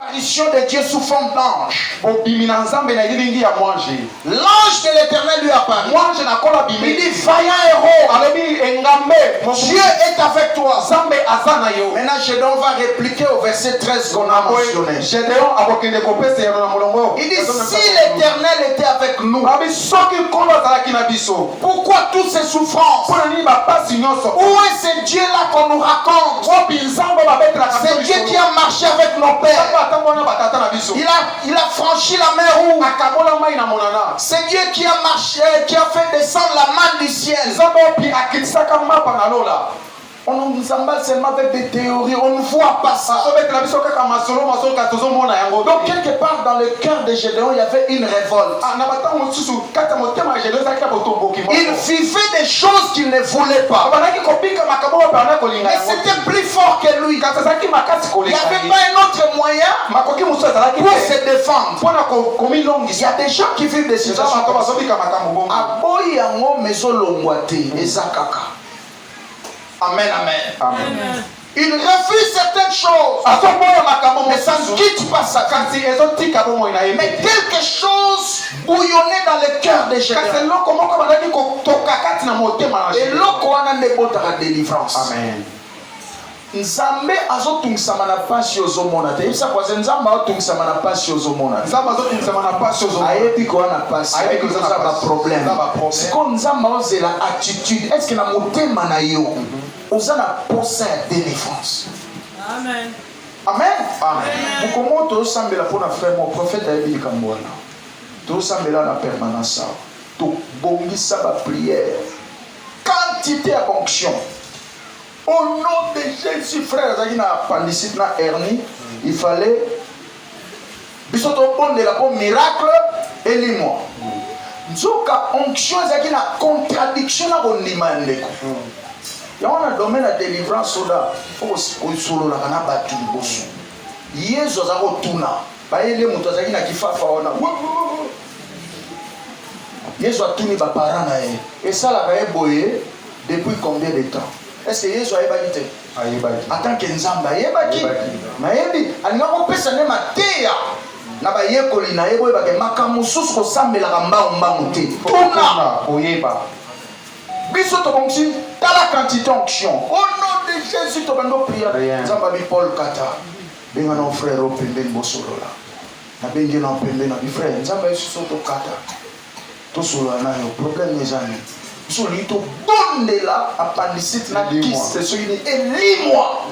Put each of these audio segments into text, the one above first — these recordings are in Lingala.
L'apparition de Dieu sous forme d'ange. L'ange de l'Éternel lui apparaît. Il dit, vaillant héros, Dieu est avec toi. Maintenant, Gédéon va répliquer au verset 13 qu'on a mentionné. Il dit, si l'Éternel était avec nous, pourquoi toutes ces souffrances? Où est ce Dieu-là qu'on nous raconte? C'est Dieu qui a marché avec nos pères. Il a franchi la mer Rouge. C'est Dieu qui a marché, qui a fait descendre la manne du ciel. On nous emballe seulement avec des théories, on ne voit pas ça. Donc quelque part dans le cœur de Gédéon, il y avait une révolte. Il vivait des choses qu'il ne voulait pas. Mais c'était plus fort que lui. Il n'y avait pas un autre moyen pour se défendre. Il y a des gens qui vivent des situations comme ça. Amen, amen. Amen. Il refuse certaines choses. Mais ça ne quitte pas sa carte. Mais quelque chose bouillonnait dans le cœur de Gédéon. Et l'eau a délivrance. Amen. Nzambe azotungisa na pasi ozomona te. Isa kwa nzamba azotungisa na pasi ozomona. Nzamba azotungisa na pasi ozomona. Ayebi ko na pasi. Ayebi ko za ba problème. Siko nzamba ozela attitude. Est-ce que na motema na yo oza na posa ya délivrance. Amen. Amen. Amen. Bukomo to sambela pona frère mon prophète ayebi kamwana. To sambela na permanence. To bongisa ba prière. Quantité à onction. Au nom de Jésus, frère, il y a appendicite, na hernie, il fallait de la miracle et lis-moi. Nzoka onction, il y a une contradiction à mon imande. Il y a un domaine de délivrance là. Il faut que solo la kana batu bosu. Yesu za ko tuna. Ba yele muto za kina kifafa ona. Yesu a tuni ba parents na ye. Et ça la ba boye depuis combien de temps? Est-ce que Yesu a ébaki? Attends que Nzamba a ébaki. Mayebi, alinga ko pesa ne mateya. Na ba yekoli na yebo ba ke makamususu ko sambela kamba mbangu te. Tuna oyeba. Biso to bongi tala quantité onction. Au nom de Jésus to bando prière. Nzamba bi Paul Kata. Benga no frère o pembeni bosolola. Na bengi na pembeni na bi frère. Nzamba yesu to Kata. To solola na yo problème ezani. Solito bonne là appendicite na kiss c'est ce qui est lis-moi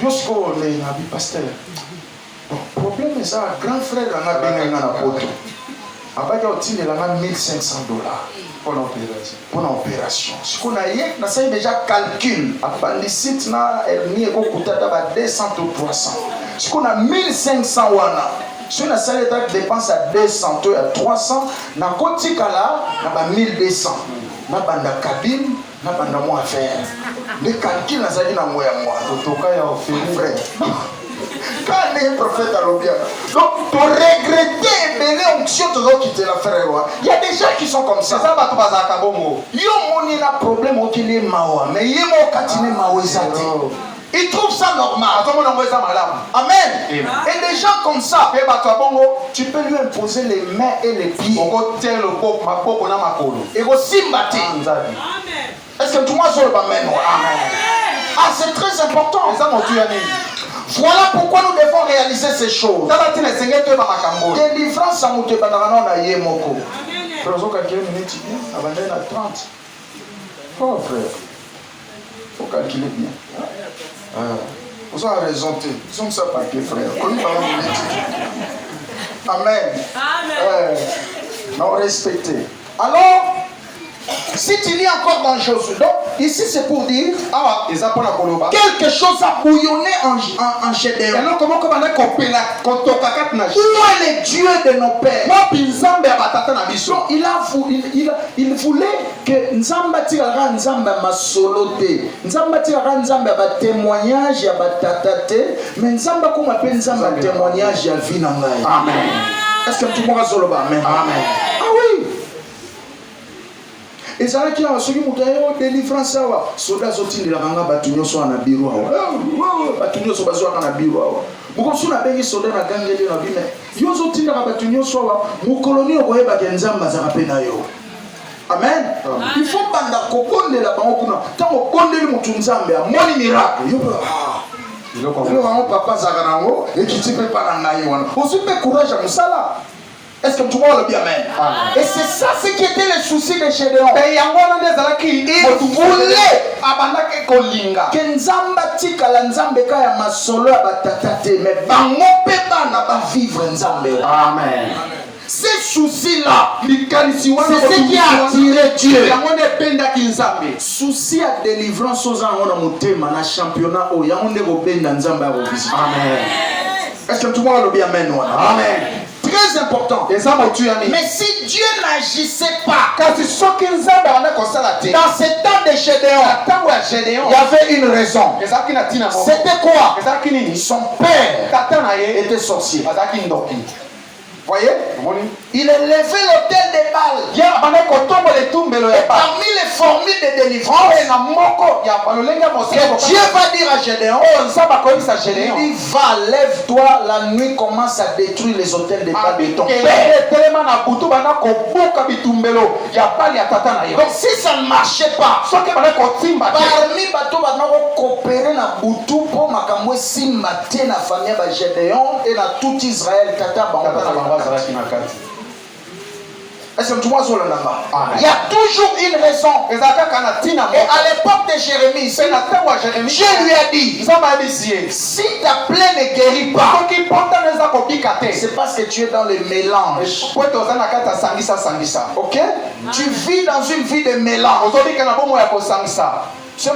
jusqu'au les nabi pasteur donc problème c'est ça grand frère na benga na poto abaka otine la $1,500 pour l'opération ce qu'on a hier na ça déjà calcul appendicite na hernie ko kutata ba 200 ou 300 ce qu'on a 1,500 wana. Si on a ça l'état dépense à 200 ou à 300, na kotikala na ba 1,200. Na banda cabine, na banda mo affaire. Les calculs na zali na moya moi. Totoka ya frère. Quand les prophètes à l'obia. Donc pour regretter belé onction to quitter la frère. Il y a des gens qui sont comme ça. Ça va to bazaka bongo. Yo moni na problème o kile mawa, mais yemo katine mawezate. Ils trouvent ça normal. Amen. Et des gens comme ça, tu peux lui imposer les mains et les pieds. Et aussi battre. Est-ce que tout le monde se le Amen. Ah, c'est très important. Voilà pourquoi nous devons réaliser ces choses. Délivrance à Moutebanarano na Yemoko. Oh frère, il faut calculer bien. Vous avez raison, ils sont ça pas que frère. Amen. Amen. Non respecté. Alors, si tu lis encore dans Josué, donc ici c'est pour dire quelque chose a bouillonné en Gédéon. Où est le Dieu de nos pères? Donc il voulait que Nzamba tirara Nzamba masolote. Nzamba tirara Nzamba ba témoignage ya batatate, mais Nzamba comme appelle Nzamba témoignage ya vie na ngai. Amen. Est-ce que tout le monde a zoloba? Amen. Amen. Ah oui. Et ça qui a celui qui a délivrance soda zotindi la kanga batunyo so na biro awa batunyo so bazo na biro awa Beaucoup na bengi soldat na gangeli na bime. Yo zo tinda ka batu nyonso wa mukoloni okoyeba ke nzamba za kapena yo. Amen. Il faut banda kokondela bango kuna. Tango kondeli mutu nzambe amoni miracle. Yo papa Zagarango et qui te prépare en aïe. On se fait courage à Moussala. Est-ce que tout le monde le dit amen? Et c'est ça ce qui était le souci de Gédéon. Il voulait abandonner Kolinga. Kenzamba tika la nzambe ka ya masolo ya batatate mais bango pe bana ba vivre nzambe. Amen. Ces soucis-là, c'est ce qui a attiré Dieu. Souci à délivrance aux gens dans le championnat. Amen. Est-ce que tout le monde le dit amen? Amen. Très important. Mais si Dieu n'agissait pas dans ce temps de Gédéon, il y avait une raison. C'était quoi? Son père était sorcier. Voyez? Il a levé l'autel des balles. Et parmi les formules de délivrance, Dieu va dire à Gédéon, il dit, va, lève-toi, la nuit commence à détruire les autels des balles de ton père. Donc si ça ne marchait pas, parmi bateau coopérer na butu pour makamwe simate na famille de Gédéon et na tout Israël tata bango. Est-ce que tu vois sur le namba? Il y a toujours une raison. Et à l'époque de Jérémie, Dieu lui a dit, si ta plaie ne guérit pas, c'est parce que tu es dans le mélange. Ok? Tu vis dans une vie de mélange. Tu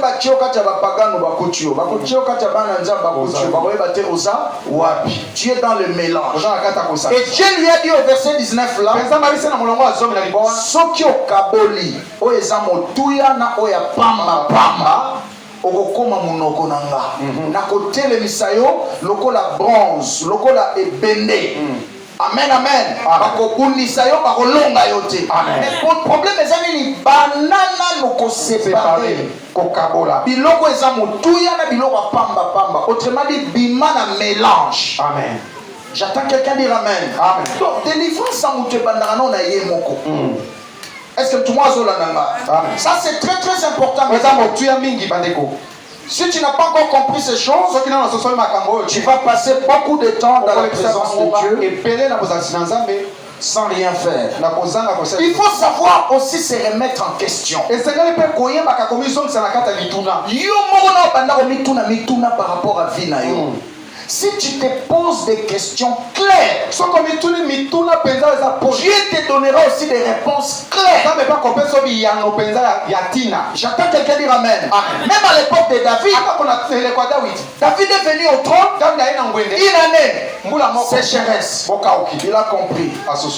es dans le mélange. Et Dieu lui a dit au verset 19 là, Soki okaboli oeza motuya na oya pamba pamba okokoma munoko nanga na kotelemisa yo lokola bronze lokola ebende. Amen, amen. Bakobundisa yo bakolonga yo te. Mais le problème est ni banana loko séparé kokabola. Biloko eza motuya na biloko pamba pamba. Autrement dit bima na mélange. Amen. J'attends quelqu'un dire amen. Amen. Donc délivrance sans moute bandana non na yemoko. Est-ce que tout le monde a ça c'est très très important. Si tu n'as pas encore compris ces choses, tu vas passer beaucoup de temps dans la présence de Dieu sans rien faire. Il faut savoir aussi se remettre en question. Par rapport à vie. Si tu te poses des questions claires, Dieu te donnera aussi des réponses claires. J'attends quelqu'un dire amen. Même à l'époque de David, David est venu au trône, une année, sécheresse. Il a compris.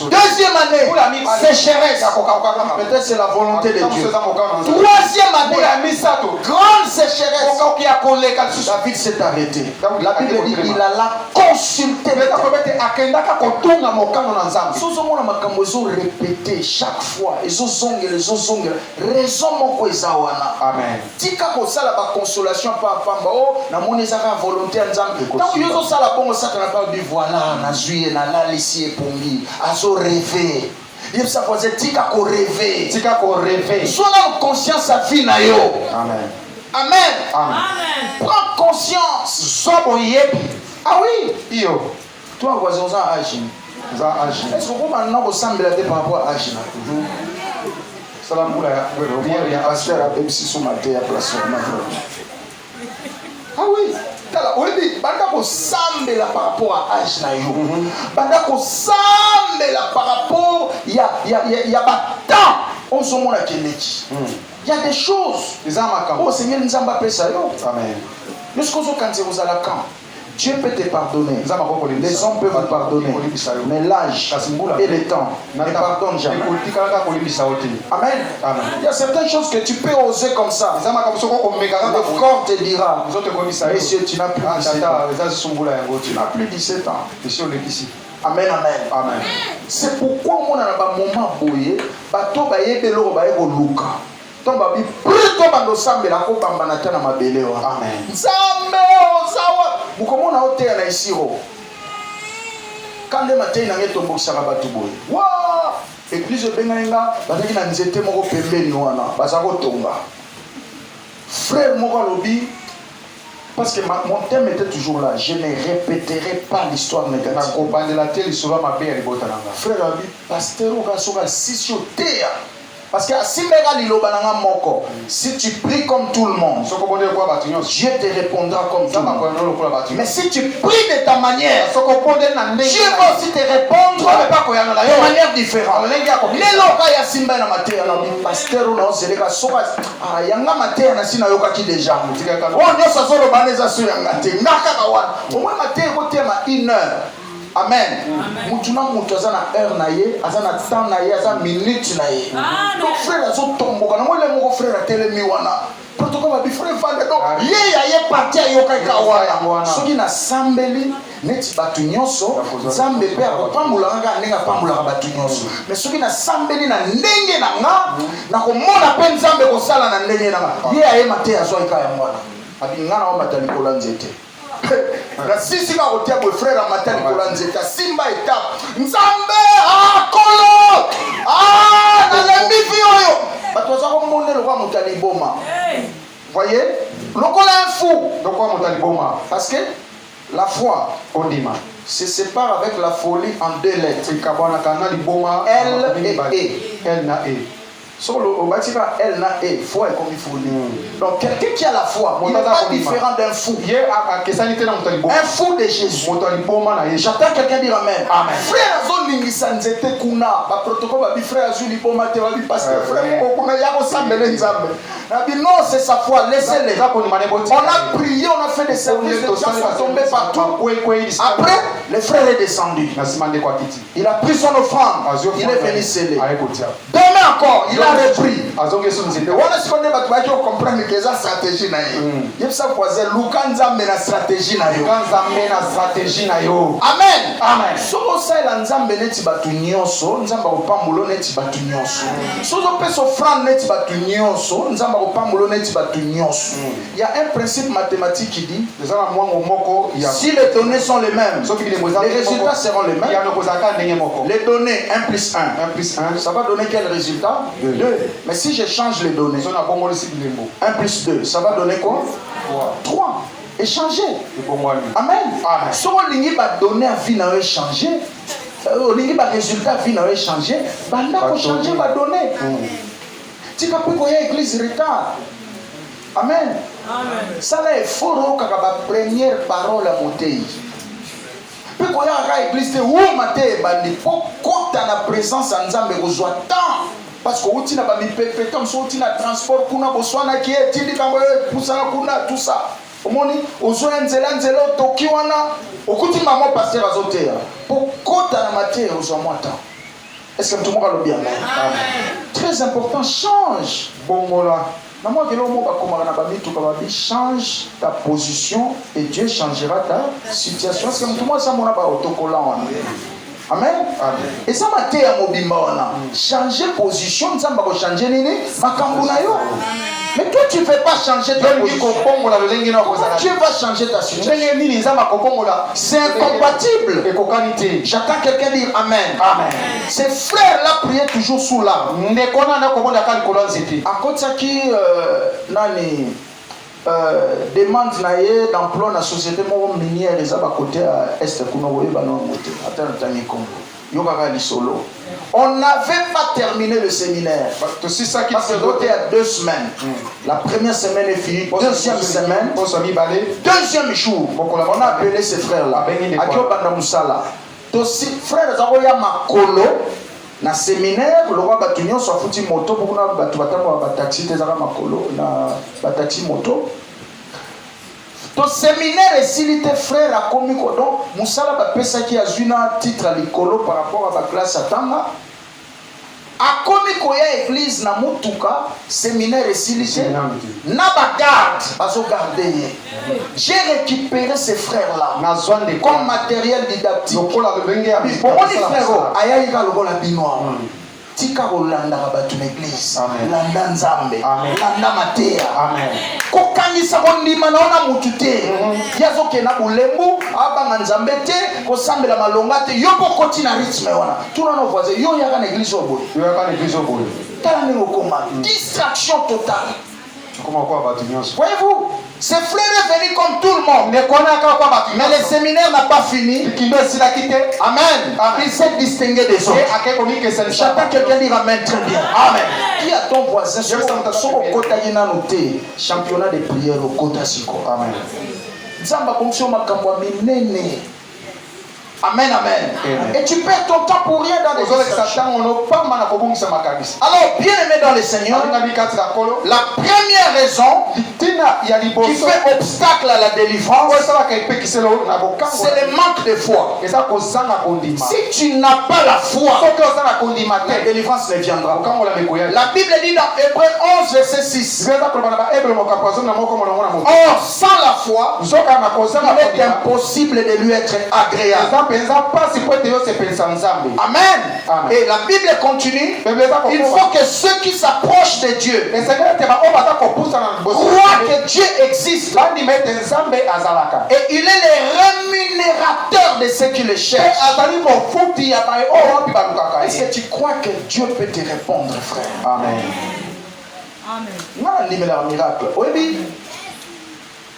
Deuxième année, sécheresse. Peut-être c'est la volonté de Dieu. Troisième année, grande sécheresse. David s'est arrêté. La Bible dit il a la consulté. Répéter chaque fois. Raison mon amen. Tika ko sala ba consolation pa pamba o na monezaka volonté nzambe. Tant yo sala bongo ça na pas dit voilà na juillet na la lisi epongi azo rêver. Il ça faisait tika ko rêver. Tika ko rêver. Sois dans conscience à vie na yo. Amen. Amen. Amen. Prends conscience. Ah oui. Yo. Toi voisin ça agi. Ça agi. Est-ce qu'on va maintenant ressembler par rapport à agi? Salam pour il y a pasteur à MC sur ma terre à place. Ah oui. On dit banda ko sambela par rapport à âge na yo. Banda ko sambela par rapport il y a pas temps. On se montre à Kennedy. Il y a des choses. Oh Seigneur nous a pas ça yo. Amen. Lorsqu'on quand vous allez quand Dieu peut te pardonner. Les hommes peuvent te pardonner. Mais l'âge et le temps ne pardonnent jamais. Amen. Amen. Il y a certaines choses que tu peux oser comme ça. Le corps te dira, monsieur, tu n'as plus 17 ans. Tu n'as plus 17 ans. Amen, amen. Amen. C'est pourquoi on a un moment boyé, bateau baye belo baye luka. tomba bi plutôt bando sambela ko bambana tana mabele wa Amen. nzambe ozawa bukomona ote na isiro kande matei na ngeto mbokisaka batu boye wa église bengainga bazaki na nzete moko pembeni wana baza kotonga frère moko alobi parce que mon thème était toujours là, je ne répéterai pas l'histoire négative. Frère alobi pasteur okasoka sisio tea parce que asimbeka liloba nanga moko si tu pries comme tout le monde Dieu te répondra comme tout le monde. Mais si tu pries de ta manière Dieu va aussi te répondre de manière différente. Leloka ya simba na mateya na pasteur na ozeleka soka yanga mateya na sina yoka ki déjà on nyosa solo baneza sur yanga te ngaka kawana au moins mateya ko tema 1 heure. Amen. Mutuna mutu aza na heure na ye, aza na temps na ye, aza minute na ye. Donc frère azo tomboka na mwele moko frère atelemi wana. Protocole ba bi frère fande donc ye ya ye parti ayoka kawana. Soki na sambeli neti batu nyonso nzambe pe akopambola nga ndenge apambolaka batu nyonso. Mais soki na sambeli na ndenge na nga na komona pe nzambe kosala na ndenge na nga. Ye ya ye mate azo ika ya mwana. Abi ngana wa matali kola nzete. La sisi ka otia bo frère amatali kola nzete simba étape nzambe kolo na lembi vioyo bato za ko monela kwa mutali boma. Voyez lokola un fou donc kwa mutali boma parce que la foi ondima se sépare avec la folie en 2 lettres. Elle et E. Elle na E. Solo au bâtiment, elle n'a pas foi et comme il faut. Donc quelqu'un qui a la foi, il n'est pas différent d'un fou. Un fou de Jésus. J'attends quelqu'un dire Amen. Amen. Frère Azon Ningisanzete Kuna, ba protocole, ba frère Azul Liboma te wabi pasteur frère Kokuna yako sambele nzambe. Non, c'est sa foi, laissez-les. On a prié, on a fait des services, les gens sont tombés partout. Après, le frère est descendu. Il a pris son offrande. Il est venu sceller. Demain encore, il a repris. On a ce qu'on est battu pour comprendre que c'est stratégie. Il y a ça pour dire Lukanza mena stratégie na yo. Amen. Amen. So ça il nzambe neti batu nyonso, nzamba opambulo neti batu nyonso. So zo pe offrande neti batu nyonso, nzamba opambulo neti batu nyonso. Il y a un principe mathématique qui dit si les données sont les mêmes, les résultats seront les mêmes. Les données 1 plus 1, ça va donner quel résultat? 2. Mais si je change les données, 1 plus 2, ça va donner quoi? 3. Et changer. Amen. Si on va donner à vie, on va changer. On va résultat à vie, on va changer. On va changer, on va donner. Tu vas pas y église retard. Amen. Ça là est fort quand la première parole à monter. Puis quand il y a l'église, où maté bandi pour côté na présence en Nzambe besoin temps parce que outi na ba mi pépétom so outi na transport kuna boswana ki etindi kambo pusana kuna tout ça. Omoni ozoya nzela toki wana okuti maman pasteur azotea pour côté na maté ozwa temps. Est-ce que tout le monde a le bien? Amen. Très important, change. Bongola. Change ta position et Dieu changera ta situation. Est-ce que tout le monde a un autocollant? Amen. Et ça m'a été à mobimba. Changer position, ça m'a changé nini makambuna yo. Mais toi tu ne fais pas changer ta position. Tu vas changer ta situation. C'est incompatible. J'attends quelqu'un dire Amen. Amen. Ces frères-là priaient toujours sous l'arbre. À côté de qui nani demande d'emploi dans la société minière les à côté à est on n'avait pas terminé le séminaire parce que c'était à 2 semaines. La première semaine est finie, deuxième semaine, deuxième jour, on a appelé ces frères là frères Zaroya Makolo na séminaire le roi Batunyon soit foutu moto pour na batu batamo ba taxi te zaka makolo na ba taxi moto to séminaire et s'il était frère à komiko donc musala ba pesa ki azuna titre à l'écolo par rapport à la classe atanga a komiko ya église na mutuka séminaire et s'il était na ba garde bazo garder. J'ai récupéré ces frères là comme matériel didactique. Bon on dit frère aya ika lokola binoa tika kolanda bato na église landa nzambe Amen. landa mateya Amen. kokangisa kondima naona mutu te yazokenda bulembu abanga nzambe te kosambela malonga te yo mpo koti na rythme wana tuna na voisin yo yaka na église oyo boye Yo yaka na église oyo boye tala ndenge okoma distraction totale. Voyez-vous, ces frères est venu comme tout le monde. Mais le séminaire n'a pas fini. Amen. Il s'est distingué des autres. J'attends quelqu'un dire Amen très bien. Amen. Qui a ton voisin? Championnat de prière au Kota Siko. Amen. Zamba Komsio Makamwa Minene. Amen, amen. Et tu perds ton temps pour rien dans les distractions. Alors, bien aimé dans le Seigneur, la première raison qui fait obstacle à la délivrance, c'est le manque de foi. Si tu n'as pas la foi, la délivrance ne viendra pas. La Bible dit dans Hébreux 11, verset 6. Or, sans la foi, il est impossible de lui être agréable. Amen. Amen. Et la Bible continue. Il faut que ceux qui s'approchent de Dieu croient que Dieu existe. Et il est le rémunérateur de ceux qui le cherchent. Est-ce que tu crois que Dieu peut te répondre, frère? Amen. Amen. Non, miracle. Oui,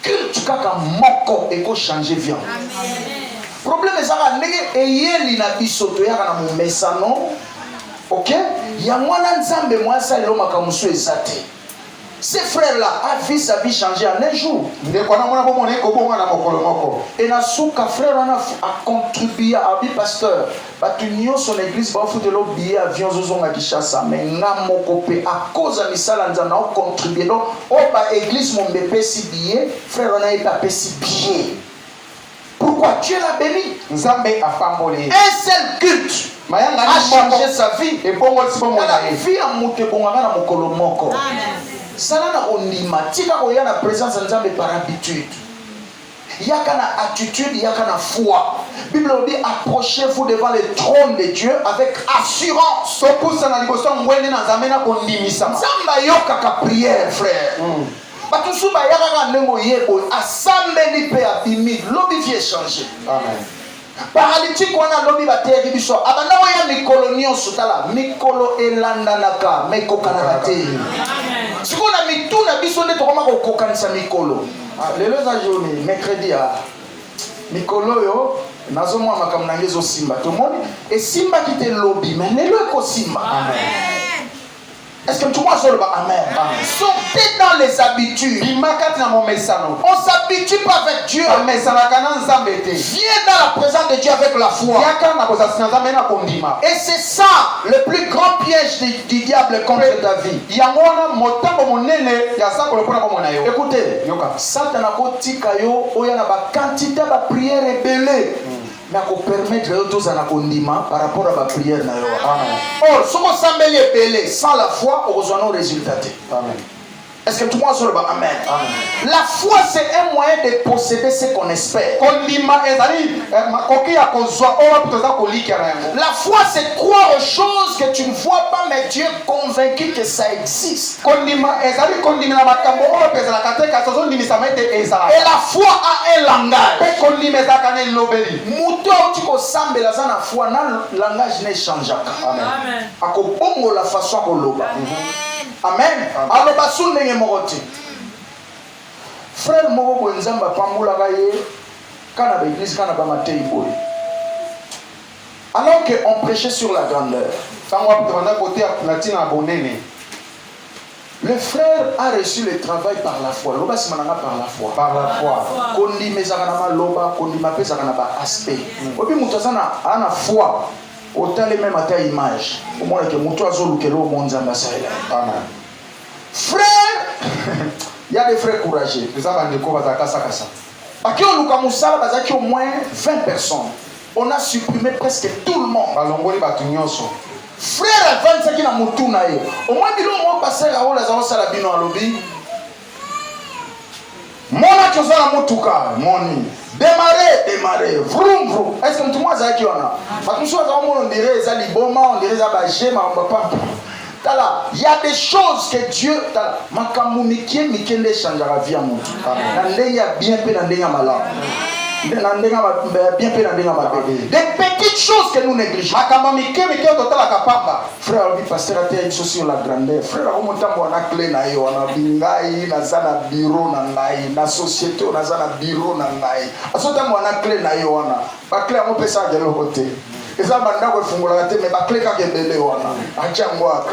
culte kaka moko eko changer viande. Problème est que eyeli na biso to yaka na momesano. OK? Ya mwana nzambe mwasa elo makamuso ezate. Ces frères-là a vu sa vie changer en un jour. Et na souka frère on a contribué à bi pasteur. Batunyo son église ba foutre le billet avion zozonga Kinshasa mais nga moko pe à cause de misala nzana on contribué donc o ba église mon bébé si billet frère on a pas si billet. Pourquoi Dieu l'a béni? Un seul culte a changé sa vie. Et pour moi, la vie a monté pour moi dans mon colomoko. Ça n'a pas de la présence de Dieu par habitude. Il y a une attitude, il y a une foi. La Bible dit approchez-vous devant le trône de Dieu avec assurance. Zamba yoka prière, frère. Batusuba yaka nengo yebo asambeli pe abimi lobi vie changer. Amen. Paralytique wana lobi bateri biso abanda ya mikolo nyonso tala mikolo elandanaka mekokana bate. Amen. Sikona mituna biso nde tokoma ko kokanisa mikolo. Lelo za journée mercredi a mikolo yo nazomwa makamna ngezo simba tomoni e simba kite lobi mais lelo ko simba. Amen. Est-ce que tout le monde se le bat? Amen. Sortez dans les habitudes. On ne s'habitue pas avec Dieu. Viens dans la présence de Dieu avec la foi. Et c'est ça le plus grand piège du diable contre ta vie. Écoutez, Satan a une quantité de prières rebelles. Mais qu'on permettre tous à la condiment par rapport à la prière. Or, si on s'embelle belé sans la foi, on a nos résultats. Amen. Est-ce que tout le monde se le bat? Amen. Amen. La foi, c'est un moyen de posséder ce qu'on espère. La foi, c'est croire aux choses que tu ne vois pas, mais tu es convaincu que ça existe. Et la foi a un langage. Mouto tu ko sambela za na foi na langage ne changeaka. Amen. Akobongo la façon koloba. Amen. Alors basul ndenge mokoti. Frère moko bo nzamba pambola ka ye kana ba église kana ba matei boy. Alors que on prêchait sur la grandeur. Le frère a reçu le travail par la foi. Loba simananga par la foi. Par la foi. Kondi mezaka na loba, kondi mapesa kana ba aspect. Obi mutazana ana foi. Autant les mêmes à ta image. Au moins que muto azolukelo monzamba saela. Amen. Frère, il y a des frères courageux. Les abandeko bazaka kasa. Aki oluka musala bazaki au moins 20 personnes. On a supprimé presque tout le monde. Balongoli batu nyonso. Frère avant qui na mutu na ye. Au moins bilo mo passer la ola za sala bino alobi. Mona tozala motuka, moni. Démarrer, vroom vroom. Est-ce que tout le monde a qui on a? Parce que on dirait ça liboma, on dirait ça bagema, on va pas. Il y a des choses que Dieu makambo mikie mikende changera vie à mon. Nandenga bien pe nandenga malade. Bien pe nandenga malade. Des petites choses que nous négligeons. Makambo mikie totala kapamba. Frère, le pasteur a été sur la grandeur. Frère, on monte en a clé na yo, on a bingai, na zana bureau na ngai, na société on a zana bureau na ngai. Asota mo na clé na yo wana. Ba clé on peut ça de l'autre. Eza banda ko fungola te me ba clé ka kembele wana. Achangwa.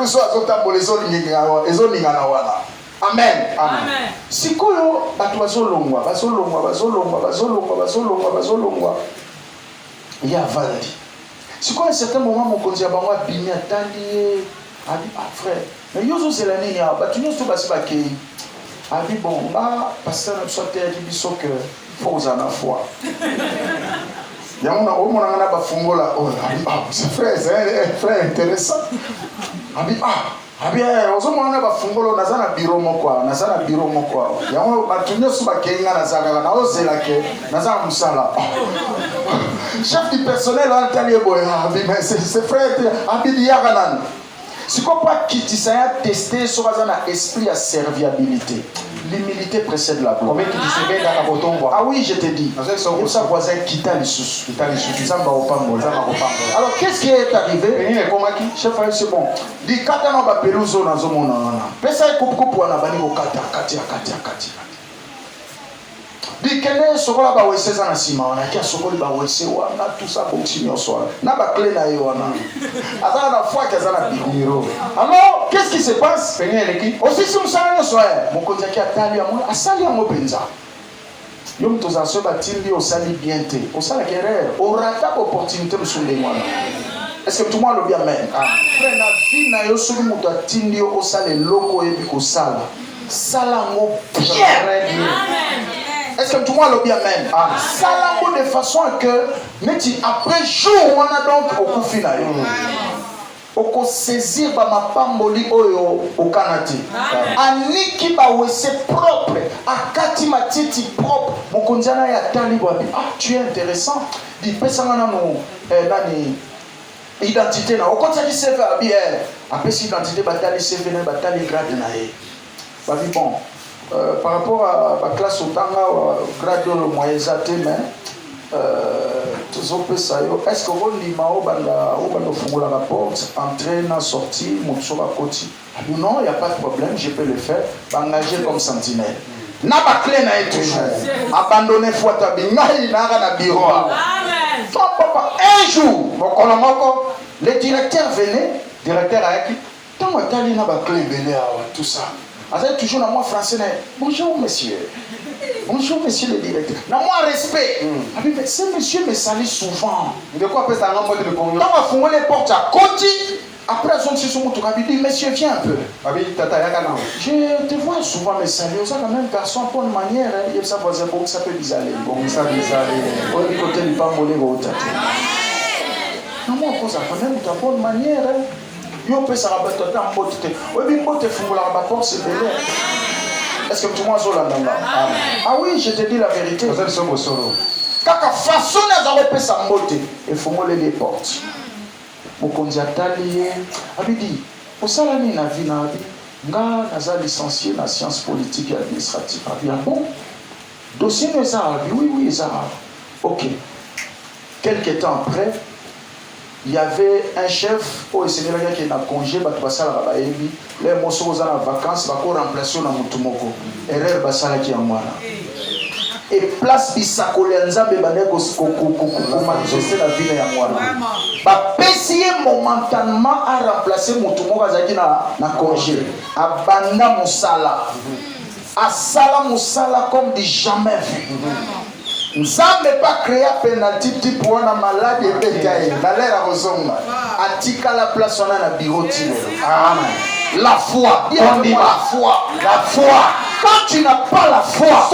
So azotambola ezolinga na wana. Amen. Amen. Sikoyo batu bazolongwa. Il y a vandi. Sikoyo à un certain moment mon konzi abango abimi atali abi frère. Mais yozo c'est l'année ya batu nyoso basi bakei. Abi bon ba pasteur soit dit biso que faut aux ana foi. Yamuna omo na ba fungola oh c'est frère intéressant. Abi ozomona ba fungolo nazana bureau moko yango batunyo suba kenga nazaka na ozela ke nazana musala chef du personnel antali boy mais c'est frère abi diaka nan siko pas kitisa ya tester sur azana esprit à serviabilité. L'humilité précède la gloire. Ah oui, je te dis. Ça voisin quitta les sous. Alors qu'est-ce qui est arrivé? Chef, c'est bon. Dit katana ba peluso na zomona wana. Pesa coupe wana bani ko katia. Dit kene sokola ba wese za na sima wana kia sokoli ba wese wana tout ça continue soir. Na ba clé na yo wana. Azana na foi que azana biro. Alors qu'est-ce qui se passe? Aussi si musana yo soir. Mokonzi kia tali ya mo asali ya mo penza. Yo mtoza so ba tindi osali bien te. Osala erreur. Orata opportunité musunde wana. Est-ce que tout le monde le bien amen? Frère na vie na yo sulu muto atindi osale loko ebi ko sala. Sala mo bien. Amen. Est-ce que tout le monde le bien même? Salambo de façon que, mais après jour, on a donc au coup final. On saisir ma pamboli au Canada. Aniki ba wese propre, akati matiti propre. Mon kondiana ya tali wabi. Ah, tu es intéressant. Di pesangana no nani identité na. Au contraire qui se fait bien. Après cette identité batali se fait batali grade na e. Babi bon. Par rapport à la classe au Tanga, grade le moyen zaté, mais est-ce que vous avez la porte, entrer, sortir, non, il n'y a pas de problème, je peux le faire, m'engager comme sentinelle. N'a pas clé n'a toujours. Abandonner foi tabinga, n'a pas de bureau. Amen. Un jour, le directeur venait, directeur a écrit, tant que tu n'a pas clé, tout ça. Vous toujours dans moi français. Bonjour monsieur. Bonjour monsieur le directeur. Dans moi respect. Ce monsieur me salue souvent. De quoi peut ça un mode de conviction? Quand on a les portes à côté, après on se sont dit monsieur viens un peu. Je te vois souvent me saluer. Ça quand même garçon pour une manière. Il ça voisin bon ça peut bisaler. Bon ça bisaler. On dit côté il pas molé au tête. Non moi pour ça quand même ta bonne manière. Yo peut ça rabattre dans mbote. Oui mbote fungula ba porte c'est belé. Est-ce que tout le monde est là? Ah oui, je te dis la vérité. Vous êtes sur vos solos. Kaka façon na peut ça mbote et fungula les portes. Mokonzi atali abidi. Pour ça la ni na vie na abi. Nga naza licencié na sciences politiques et administratives. Bien bon. Dossier de ça oui ça. OK. Quelque temps après il y avait un chef au Sénégal qui est en congé, les morceaux sont en vacances, ils vont remplacer dans Moutumoko. Erreur basala qui est en moi. Et place Bissakole Nzambe Banego manifester la ville en moi. Ba pessier momentanément à remplacer Moutumoko Zaki na congé. Abanda Moussala. Asala Moussala comme du jamais vu. Nzambe pas créé penalty type pour un malade et bétail. Dans l'air à Rosonga. Atika la place on a na bureau tino. Amen. La foi. On dit la foi. La foi. Quand tu n'as pas la foi,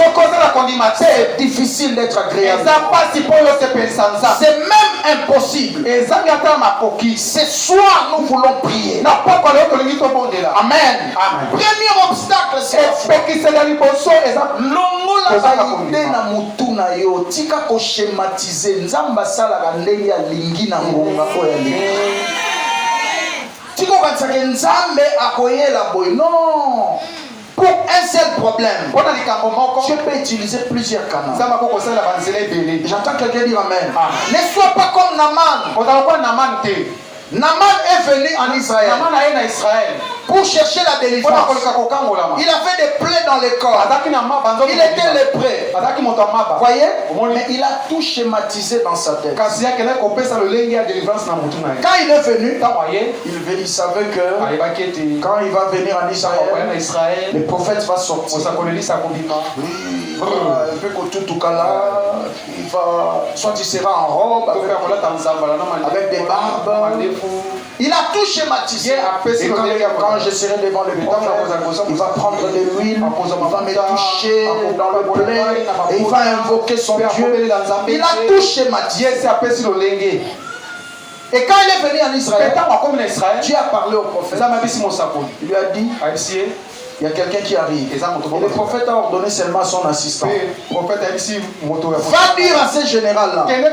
c'est difficile d'être agréable. C'est même impossible. Ce soir, nous voulons prier. Amen. Premier obstacle, c'est la foi. Longola baide na mutu na yo tika ko schématiser nzamba sala ka ndenge ya lingi na ngonga ko ya lingi. Tiko kanisa ke nzambe akoyela boy. Non. Pour un seul problème, je peux utiliser plusieurs canaux. J'entends quelqu'un dire Amen. Ne sois pas comme Naman. Naman est venu en Israël pour chercher la délivrance. Il a fait des plaies dans le corps. Il était lépreux. Voyez? Mais il a tout schématisé dans sa tête. Quand il est venu, il savait que quand il va venir en Israël, le prophète va sortir. Il va, soit il sera en robe avec des barbes. Il a tout schématisé. Et quand je serai devant le prophète, il va prendre de l'huile, il va me toucher dans le plaid et il va invoquer son Dieu. Il a tout schématisé. Et quand il est venu en Israël, Dieu a parlé au prophète. Il lui a dit, il y a quelqu'un qui arrive. Et le prophète a ordonné seulement à son assistant. Va dire à ce général-là d'aller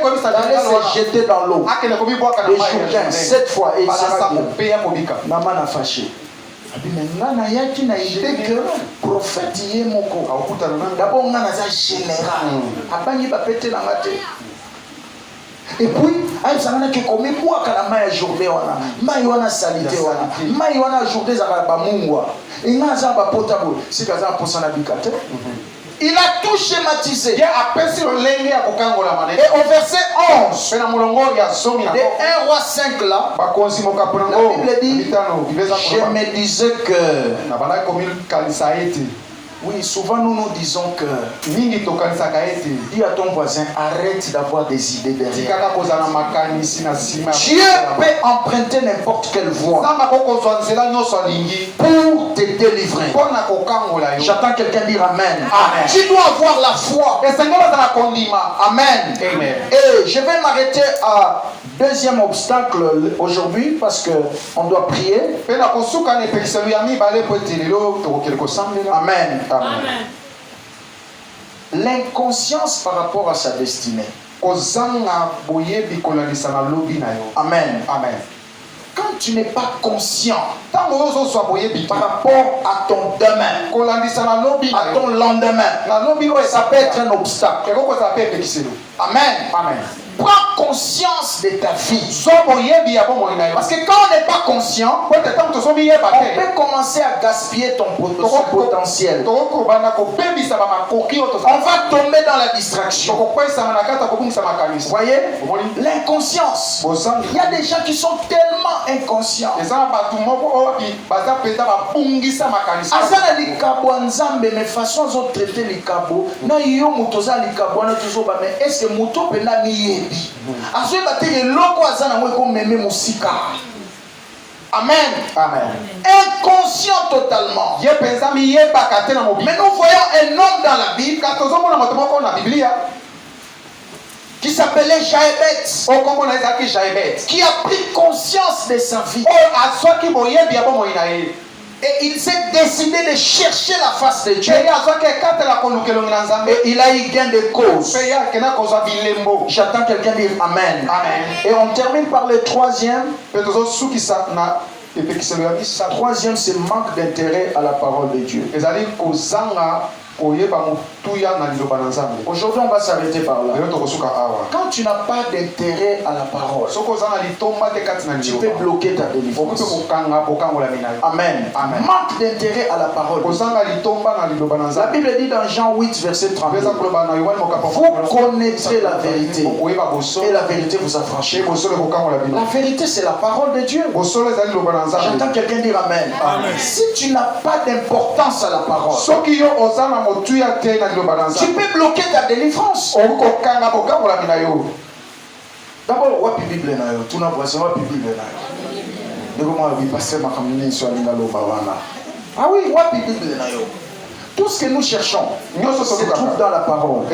se jeter dans l'eau. Les Jourdains, 7 fois. Et il sera bien. Naman a fâché. Mais il y a qui n'a idée que le prophète y est mon corps. D'abord, on a un général. Après, il va péter dans la tête. Et puis, il y a des gens qui ont journée, il y a salité, il y a journée, il a tout schématisé. Et au verset 11 de 1 roi 5 là, la Bible dit, je me disais que oui, souvent nous disons que dis à ton voisin, arrête d'avoir des idées derrière. Dieu peut emprunter n'importe quelle voie pour te délivrer. J'attends quelqu'un dire Amen. Amen. Tu dois avoir la foi. Amen. Amen. Et je vais m'arrêter à deuxième obstacle aujourd'hui parce qu'on doit prier. Amen. Amen. L'inconscience par rapport à sa destinée. Amen. Amen. Quand tu n'es pas conscient par rapport à ton demain, à ton lendemain, ça peut être un obstacle. Amen. Amen. Prends conscience de ta vie. Parce que quand on n'est pas conscient, on peut commencer à gaspiller ton potentiel. On va tomber dans la distraction. Vous voyez? L'inconscience. Il y a des gens qui sont tellement inconscients. Mais façon ils ont traité les cabots. Est-ce que moto peut Amen. Amen. Inconscient totalement. Mais nous voyons un homme dans la Bible qui s'appelait Jaébet, qui a pris conscience de sa vie. Et il s'est décidé de chercher la face de Dieu. Et il a eu gain de cause. J'attends quelqu'un dire Amen. Amen. Et on termine par le troisième. Troisième, c'est manque d'intérêt à la parole de Dieu. Aujourd'hui, on va s'arrêter par là. Quand tu n'as pas d'intérêt à la parole, tu peux bloquer ta délivrance. Amen. Amen. Manque d'intérêt à la parole. La Bible dit dans Jean 8, verset 30, vous connaîtrez la vérité et la vérité vous affranchira. La vérité, c'est la parole de Dieu. J'entends quelqu'un dire Amen. Amen. Si tu n'as pas d'importance à la parole, tu peux bloquer ta délivrance. D'abord, wapi Bible na yo. Tu n'as pas wapi Bible na yo. Ah oui, wapi Bible na yo. Tout ce que nous cherchons, nous se trouve dans la parole.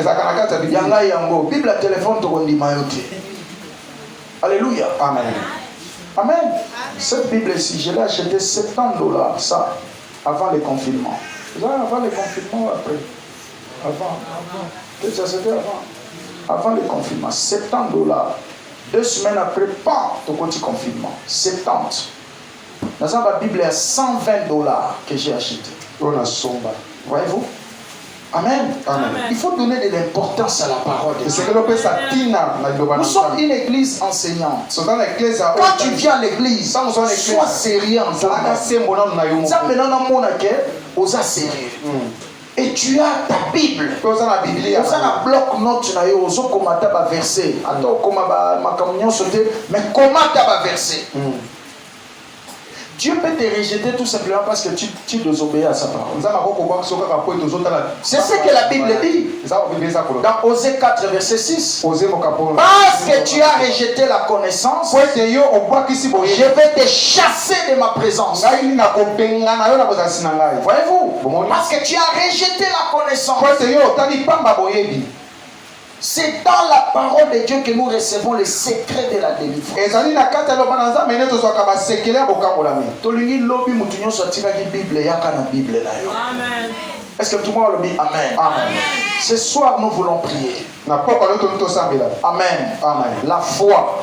Yanga yango, Bible à téléphone to kondima yote. Alléluia. Amen. Amen. Cette Bible ici, je l'ai achetée $70, ça, avant le confinement. Avant le confinement ou après? Avant. Qu'est-ce que c'était avant? Avant le confinement. $70. 2 semaines après, pas de petit confinement. 70. Dans la Bible, il y a $120 que j'ai acheté. Voyez-vous? Amen. Amen. Il faut donner de l'importance à la parole de Dieu. Nous sommes une église enseignante. Quand tu viens à l'église, sois sérieux en toi. Et tu as ta Bible. Tu as un bloc-notes, verset. Mais comment tu as versé? Dieu peut te rejeter tout simplement parce que tu désobéis à sa parole. C'est ce que la Bible dit. Dans Osée 4, verset 6. Parce que tu as rejeté la connaissance, je vais te chasser de ma présence. Voyez-vous? Parce que tu as rejeté la connaissance. C'est dans la parole de Dieu que nous recevons les secrets de la délivrance. Amen. Est-ce que tout le monde le dit Amen? Amen. Ce soir, nous voulons prier. Amen. Amen. La foi,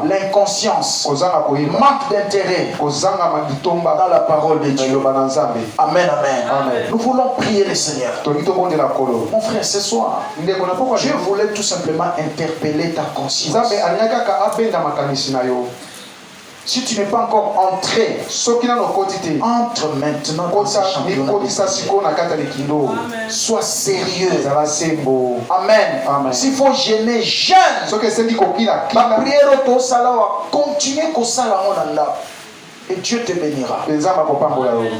l'inconscience, manque d'intérêt dans la parole de Dieu. Amen. Amen. Amen. Nous voulons prier le Seigneur. Mon frère, ce soir, Dieu voulait tout simplement interpeller ta conscience. Si tu n'es pas encore entré, entre maintenant dans ce championnat. Sois sérieux. Amen. Amen. S'il faut gêner, jeûne. La prière au salaire, continuez comme ça et Dieu te bénira.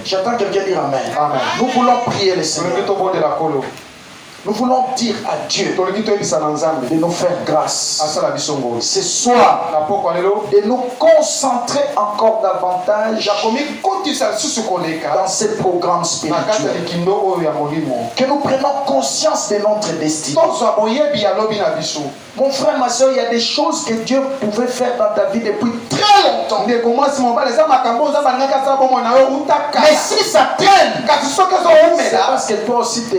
J'attends quelqu'un dire Amen. Amen. Nous voulons prier le Seigneur. Nous voulons dire à Dieu de nous faire grâce ce soir, de nous concentrer encore davantage dans ces programmes spirituels. Que nous prenions conscience de notre destinée. Mon frère, ma soeur, il y a des choses que Dieu pouvait faire dans ta vie depuis très longtemps. Mais si ça traîne, c'est parce que toi aussi tu